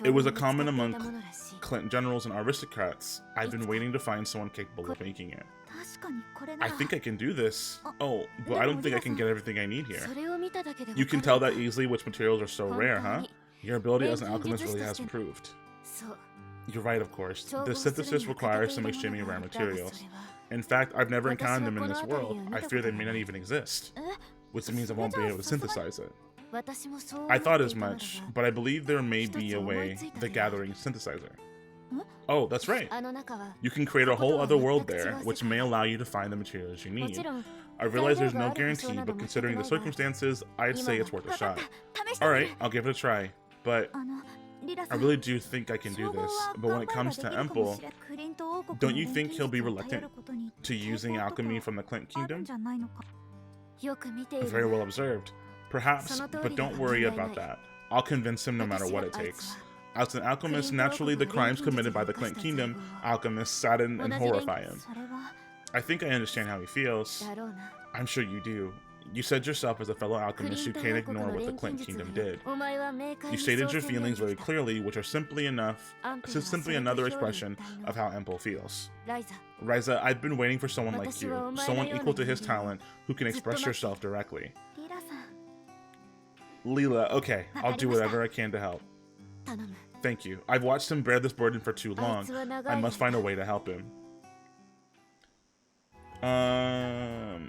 It was a common among Clint generals and aristocrats. I've been waiting to find someone capable of making it. I think I can do this. Oh, but I don't think I can get everything I need here. You can tell that easily which materials are so rare, huh? Your ability as an alchemist really has improved. You're right, of course. The synthesis requires some extremely rare materials. In fact, I've never encountered them in this world. I fear they may not even exist, which means I won't be able to synthesize it. I thought as much, but I believe there may be a way, the Gathering synthesizer. Oh, that's right. You can create a whole other world there, which may allow you to find the materials you need. I realize there's no guarantee, but considering the circumstances, I'd say it's worth a shot. Alright, I'll give it a try, but I really do think I can do this. But when it comes to Empel, don't you think he'll be reluctant to using alchemy from the Clint Kingdom? Very well observed. Perhaps, but don't worry about that. I'll convince him no matter what it takes. As an alchemist, naturally the crimes committed by the Clint Kingdom alchemists sadden and horrify him. I think I understand how he feels. I'm sure you do. You said yourself as a fellow alchemist you can't ignore what the Clint Kingdom did. You stated your feelings very clearly, which are simply another expression of how Empel feels. Ryza, I've been waiting for someone like you, someone equal to his talent, who can express yourself directly. Leela, okay, I'll do whatever I can to help. Thank you. I've watched him bear this burden for too long. I must find a way to help him.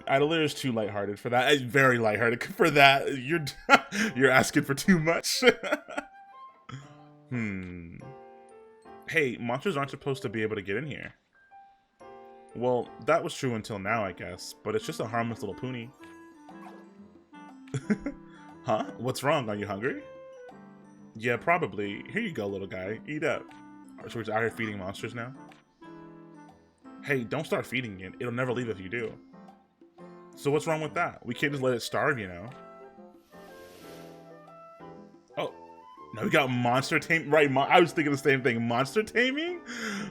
Atelier is too lighthearted for that. Very lighthearted for that. You're asking for too much. Hey, monsters aren't supposed to be able to get in here. Well, that was true until now, I guess. But it's just a harmless little poonie. Huh? What's wrong? Are you hungry? Yeah, probably. Here you go, little guy. Eat up. So we're just out here feeding monsters now? Hey, don't start feeding it. It'll never leave if you do. So what's wrong with that? We can't just let it starve, you know? Oh. Now we got monster tame. Right, I was thinking the same thing. Monster taming?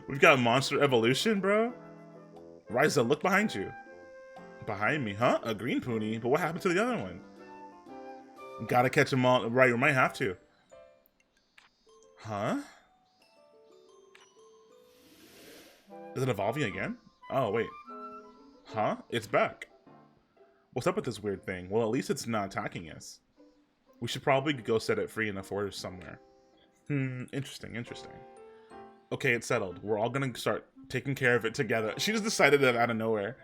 We've got monster evolution, bro. Ryza, look behind you. Behind me, huh? A green poonie. But what happened to the other one? Gotta catch them all. Right, we might have to. Huh? Is it evolving again? Oh, wait. Huh? It's back. What's up with this weird thing? Well, at least it's not attacking us. We should probably go set it free in the forest somewhere. Interesting, interesting. Okay, it's settled. We're all gonna start taking care of it together. She just decided that out of nowhere.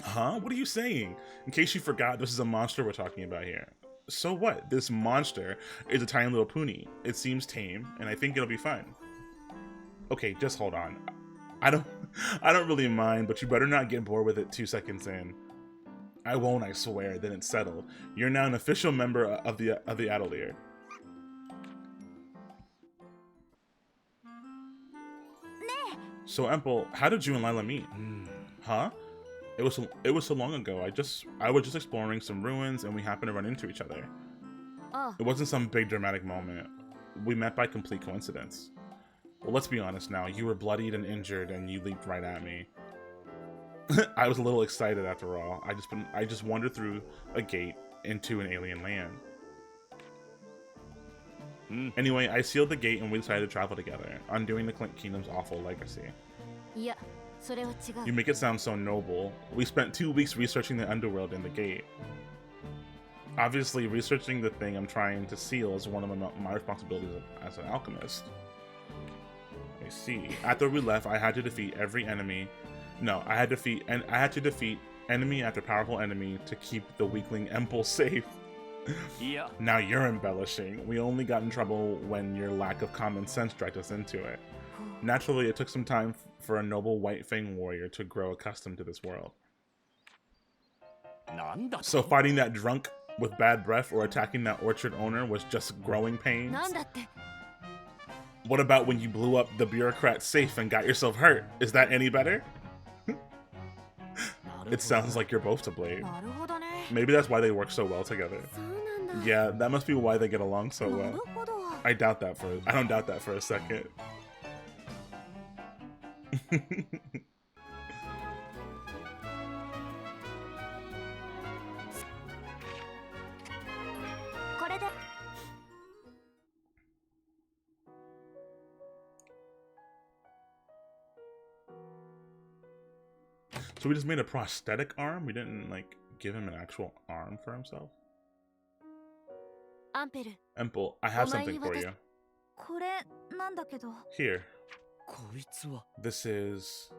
Huh? What are you saying? In case you forgot, this is a monster we're talking about here. So what? This monster is a tiny little poonie. It seems tame, and I think it'll be fun. Okay, just hold on. I don't really mind, but you better not get bored with it 2 seconds in. I won't, I swear. Then it's settled. You're now an official member of the Atelier. So Empel, how did you and Lila meet? Huh? It was so long ago. I was just exploring some ruins and we happened to run into each other. It wasn't some big dramatic moment. We met by complete coincidence. Well, let's be honest now. You were bloodied and injured and you leaped right at me. I was a little excited after all. I just wandered through a gate into an alien land. Anyway, I sealed the gate and we decided to travel together, undoing the Clint Kingdom's awful legacy. You make it sound so noble. We spent 2 weeks researching the underworld and the gate. Obviously, researching the thing I'm trying to seal is one of my responsibilities as an alchemist. I see. After we left, I had to defeat every enemy. No, I had to defeat enemy after powerful enemy to keep the weakling Empel safe. Yeah. Now you're embellishing. We only got in trouble when your lack of common sense dragged us into it. Naturally, it took some time for a noble White Fang warrior to grow accustomed to this world. So fighting that drunk with bad breath or attacking that orchard owner was just growing pains? What about when you blew up the bureaucrat's safe and got yourself hurt? Is that any better? It sounds like you're both to blame. Maybe that's why they work so well together. Yeah, that must be why they get along so well. I don't doubt that for a second. So we just made a prosthetic arm? We didn't, like, give him an actual arm for himself? Empel, I have something for you. Here. This is...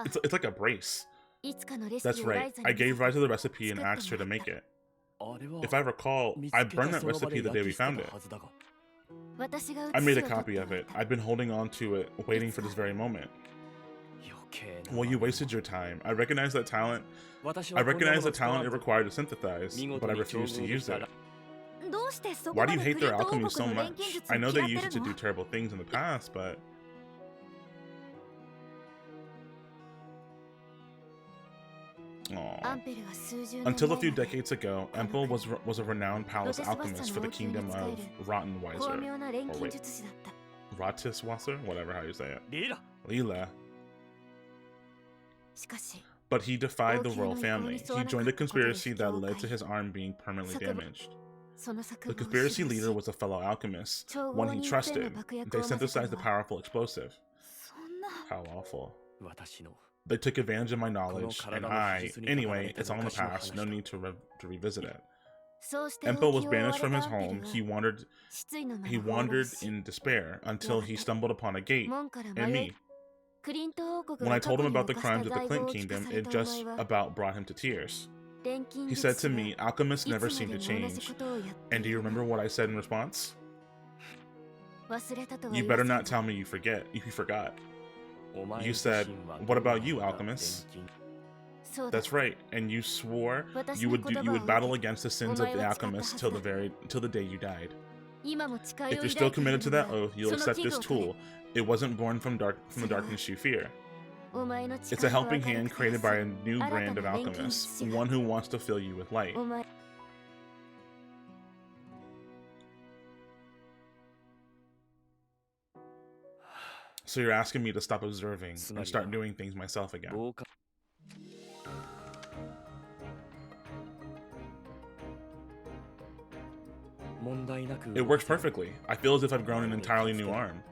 It's like a brace. That's right. I gave Ryza the recipe and asked her to make it. If I recall, I burned that recipe the day we found it. I made a copy of it. I've been holding on to it, waiting for this very moment. Well, you wasted your time. I recognize the talent it required to synthesize, but I refuse to use it. Why do you hate their alchemy so much? I know they used it to do terrible things in the past, but... Aww. Until a few decades ago, Empel was a renowned palace alchemist for the kingdom of Rottenweiser. Or wait, Rottiswasser? Whatever how you say it. Leela. but he defied the royal family. He joined a conspiracy that led to his arm being permanently damaged. The conspiracy leader was a fellow alchemist, one he trusted. They synthesized a powerful explosive. How awful. They took advantage of my knowledge, and anyway, it's all in the past, no need to revisit it. Empo was banished from his home. He wandered in despair until he stumbled upon a gate, and me. When I told him about the crimes of the Clint Kingdom, it just about brought him to tears. He said to me, alchemists never seem to change. And do you remember what I said in response? You better not tell me you forgot. You said, what about you, alchemists? That's right, and you swore you would battle against the sins of the alchemists till the day you died. If you're still committed to that oath, you'll accept this tool. It wasn't born from the darkness you fear. It's a helping hand created by a new brand of alchemists, one who wants to fill you with light. So you're asking me to stop observing and start doing things myself again. It works perfectly. I feel as if I've grown an entirely new arm.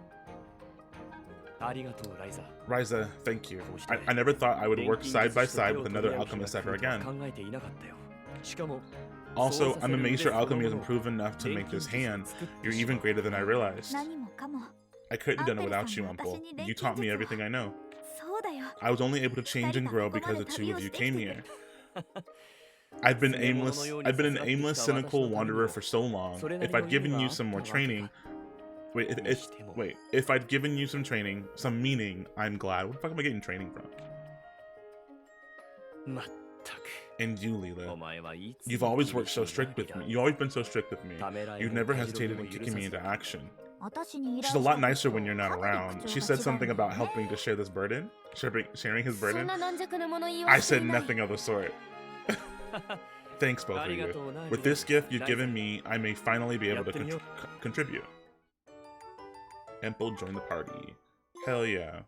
Ryza, thank you. I never thought I would work side by side with another alchemist ever again. Also, I'm amazed your alchemy has improved enough to make this hand. You're even greater than I realized. I couldn't have done it without you, Uncle. You taught me everything I know. I was only able to change and grow because the two of you came here. I've been an aimless, cynical wanderer for so long. If I'd given you some more training... if I'd given you some training, some meaning, I'm glad. What the fuck am I getting training from? And you, Leela. You've always worked so strict with me. You've always been so strict with me. You've never hesitated in kicking me into action. She's a lot nicer when you're not around. She said something about helping to share this burden. Sharing his burden. I said nothing of the sort. Thanks, both of you. With this gift you've given me, I may finally be able to contribute. Empo joined the party. Hell yeah.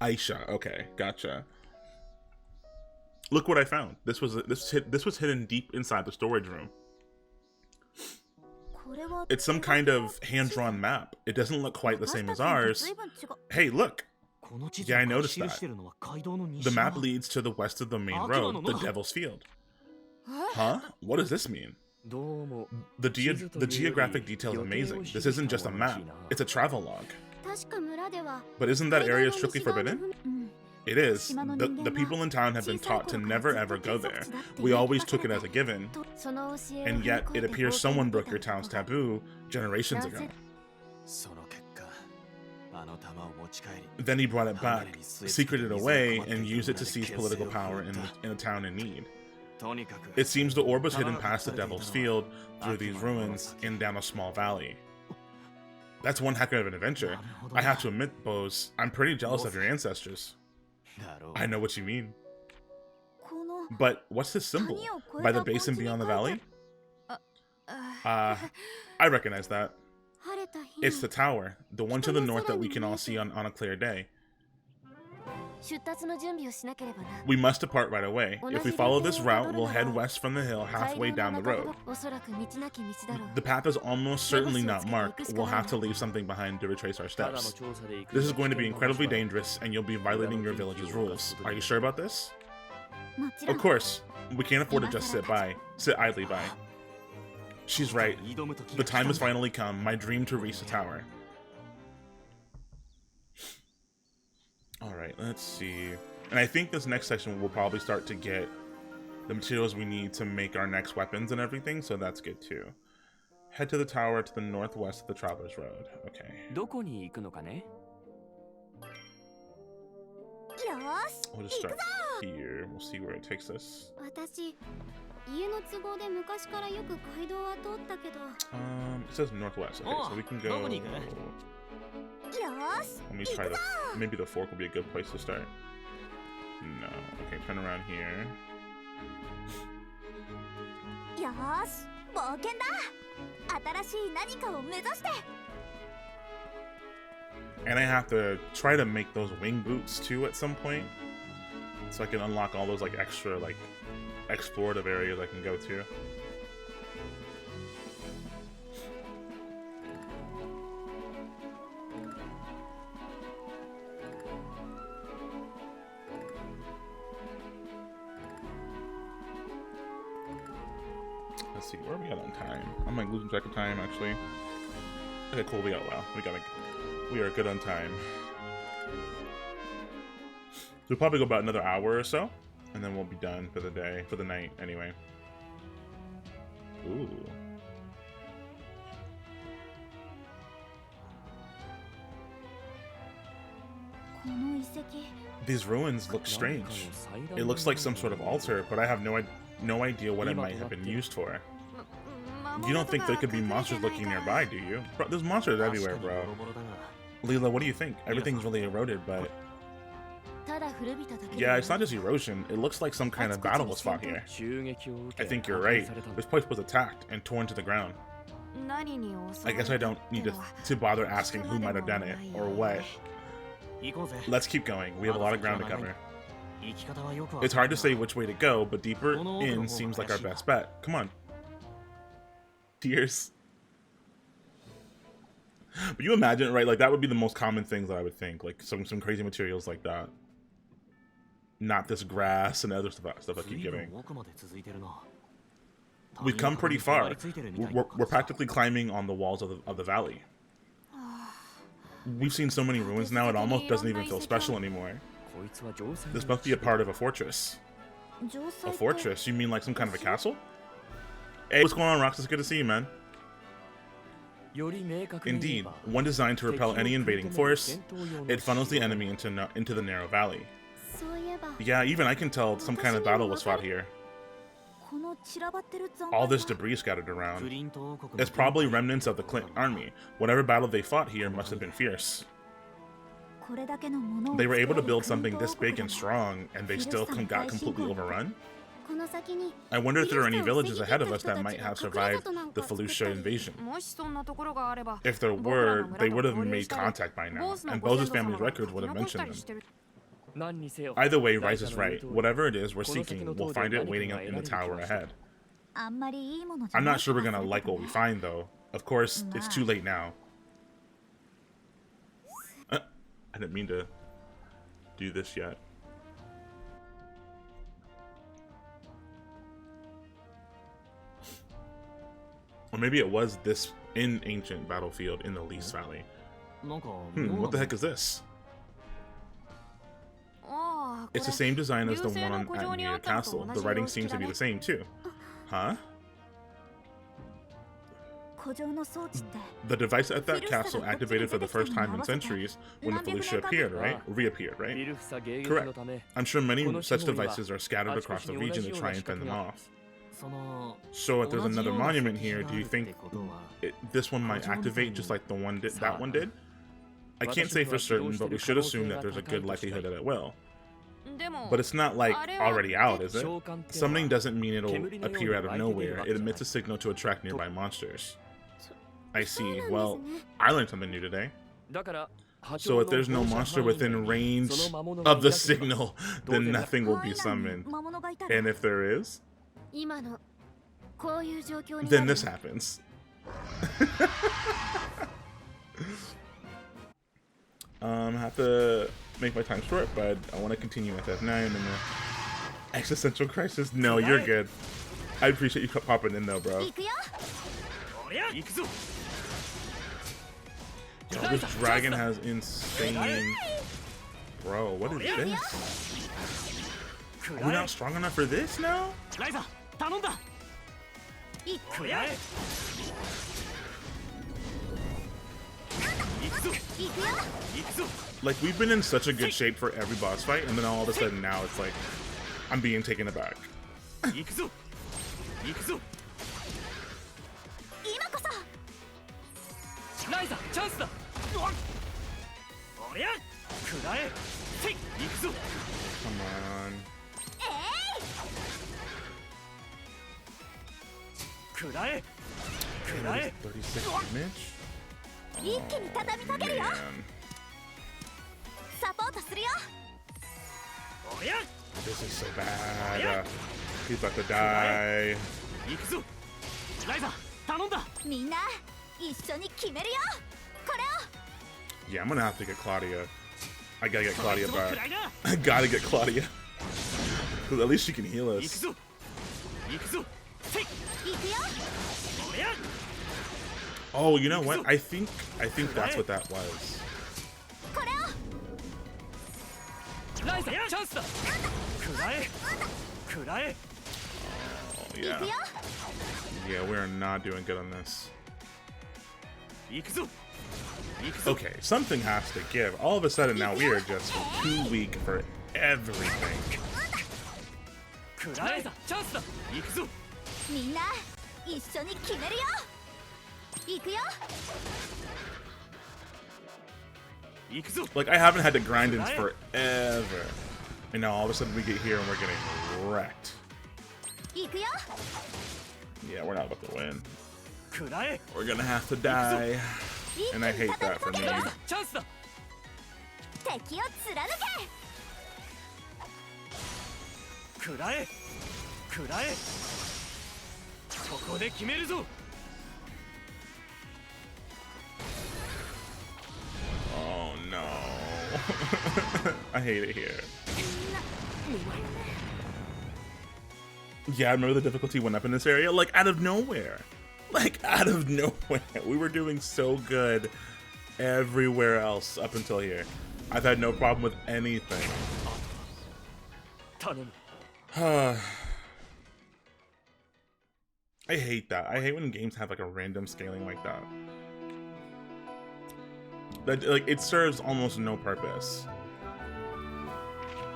Aisha, okay, gotcha. Look what I found. This was hidden deep inside the storage room. It's some kind of hand-drawn map. It doesn't look quite the same as ours. Hey, look! Yeah, I noticed that. The map leads to the west of the main road, the Devil's Field. Huh? What does this mean? The geographic detail is amazing. This isn't just a map. It's a travel log. But isn't that area strictly forbidden? It is. The people in town have been taught to never ever go there. We always took it as a given. And yet, it appears someone broke your town's taboo generations ago. Then he brought it back, secreted it away, and used it to seize political power in a town in need. It seems the orb was hidden past the Devil's Field, through these ruins, and down a small valley. That's one heck of an adventure. I have to admit, Bose, I'm pretty jealous of your ancestors. I know what you mean. But what's this symbol? By the basin beyond the valley? I recognize that. It's the tower, the one to the north that we can all see on a clear day. We must depart right away. If we follow this route, we'll head west from the hill halfway down the road. The path is almost certainly not marked. We'll have to leave something behind to retrace our steps. This is going to be incredibly dangerous, and you'll be violating your village's rules. Are you sure about this? Of course. We can't afford to just sit idly by. She's right. The time has finally come. My dream to reach the tower. Alright, let's see. And I think this next section we'll probably start to get the materials we need to make our next weapons and everything, so that's good too. Head to the tower to the northwest of the Traveler's Road. Okay. We'll just start here. We'll see where it takes us. It says northwest. Okay, so we can go... Let me try this. Maybe the fork will be a good place to start. No. Okay, turn around here. And I have to try to make those wing boots too at some point, so I can unlock all those like extra like explorative areas I can go to. Let's see, where are we at on time? I'm like losing track of time actually. Okay, cool. We are good on time. We'll probably go about another hour or so, and then we'll be done for the day, for the night anyway. Ooh. These ruins look strange. It looks like some sort of altar, but I have no idea what it might have been used for. You don't think there could be monsters lurking nearby, do you? Bro, there's monsters everywhere, bro. Leela, what do you think? Everything's really eroded, but... Yeah, it's not just erosion. It looks like some kind of battle was fought here. I think you're right. This place was attacked and torn to the ground. I guess I don't need to bother asking who might have done it, or what. Let's keep going. We have a lot of ground to cover. It's hard to say which way to go, but deeper in seems like our best bet. Come on. Tears. But you imagine, right? Like, that would be the most common things that I would think. Like, some crazy materials like that. Not this grass and other stuff I keep giving. We've come pretty far. We're practically climbing on the walls of the valley. We've seen so many ruins now, it almost doesn't even feel special anymore. This must be a part of a fortress. A fortress? You mean like some kind of a castle? Hey, what's going on, Rox? It's good to see you, man. Indeed, one designed to repel any invading force. It funnels the enemy into the narrow valley. Yeah, even I can tell some kind of battle was fought here. All this debris scattered around. It's probably remnants of the Clint army. Whatever battle they fought here must have been fierce. They were able to build something this big and strong, and they still got completely overrun? I wonder if there are any villages ahead of us that might have survived the Felucia invasion. If there were, they would have made contact by now, and Boza's family's records would have mentioned them. Either way, Ryza's right. Whatever it is we're seeking, we'll find it waiting in the tower ahead. I'm not sure we're gonna like what we find, though. Of course, it's too late now. I didn't mean to do this yet. Or maybe it was this in ancient battlefield in the Lys Valley. What the heck is this? It's the same design as the one at Atelier Castle. The writing seems to be the same too. Huh? The device at that castle activated for the first time in centuries when the Felucia appeared, right? Reappeared, right? Correct. I'm sure many such devices are scattered across the region to try and fend them off. So if there's another monument here, do you think this one might activate just like that one did? I can't say for certain, but we should assume that there's a good likelihood that it will. But it's not like already out, is it? Summoning doesn't mean it'll appear out of nowhere. It emits a signal to attract nearby monsters. I see. Well, I learned something new today. So if there's no monster within range of the signal, then nothing will be summoned. And if there is, then this happens. I have to make my time short, but I want to continue with F9 and the existential crisis. No, you're good. I appreciate you popping in though, bro. Oh, this dragon has insane... Bro, what is this? Are we not strong enough for this now? Like, we've been in such a good shape for every boss fight, and then all of a sudden now it's like, I'm being taken aback. Come on. 36 damage? Oh, man. サポートするよ。おりゃ This is so bad. He's about to die. 行くぞライザ頼んだ。みんな一緒に決めるよ。これを。 Yeah, I'm gonna have to get Claudia. I gotta get Claudia こいつも back. 食らいな。 I gotta get Claudia. Cause at least she can heal 行く us. ぞ行くぞせい。行くよ。おりゃ Oh, you know what? I think that's what that was. これを。ライザチャンスだ。食らえ食らえ。 Oh 行 yeah. くよ。 Yeah, we are not doing good on this. 行くぞ行くぞ。 Okay, something has to give. All of a sudden now we are just too weak for everything. 食らえチャンスだ。行くぞ。みんな一緒に決めるよ。行くよ。 行くぞ。 Like, I haven't had to grind in forever. And now all of a sudden we get here and we're getting wrecked. 行くよ。 Yeah, we're not about to win. 食らえ。 We're gonna have to die. 一 And I 気に hate that 叩 for き me. 込む。チャンスだ。敵を貫け。食らえ食らえ。ここで決めるぞ。 Oh no. I hate it here. Yeah, I remember the difficulty went up in this area, like out of nowhere. Like out of nowhere. We were doing so good everywhere else up until here. I've had no problem with anything. 頼む。 I hate that. I hate when games have like a random scaling like that. That like it serves almost no purpose.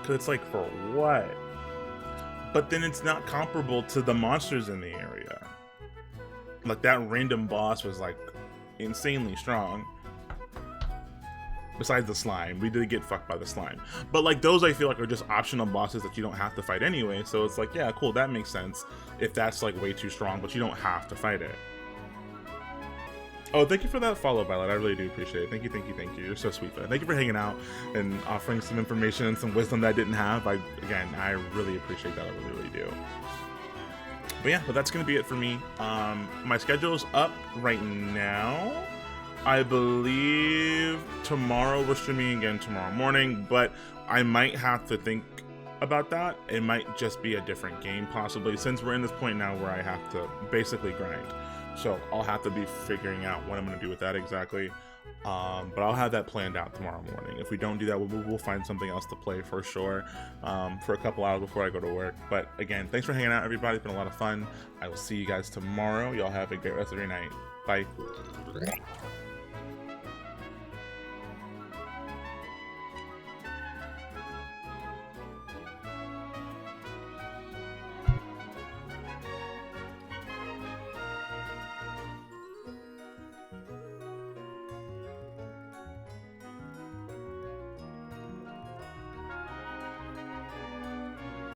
Cause it's like for what? But then it's not comparable to the monsters in the area. Like that random boss was like insanely strong. Besides the slime, we did get fucked by the slime. But like those I feel like are just optional bosses that you don't have to fight anyway. So it's like, yeah, cool, that makes sense. If that's like way too strong, but you don't have to fight it. Oh, thank you for that follow, Violet. I really do appreciate it. Thank you, thank you, thank you. You're so sweet. Thank you for hanging out and offering some information and some wisdom that I didn't have. I really appreciate that. I really, really do. But yeah, but that's gonna be it for me. My schedule's up right now. I believe tomorrow we're streaming again tomorrow morning, but I might have to think about that. It might just be a different game possibly, since we're in this point now where I have to basically grind. So I'll have to be figuring out what I'm going to do with that exactly. But I'll have that planned out tomorrow morning. If we don't do that, we'll find something else to play for sure, for a couple hours before I go to work. But again, thanks for hanging out, everybody. It's been a lot of fun. I will see you guys tomorrow. Y'all have a great rest of your night. Bye.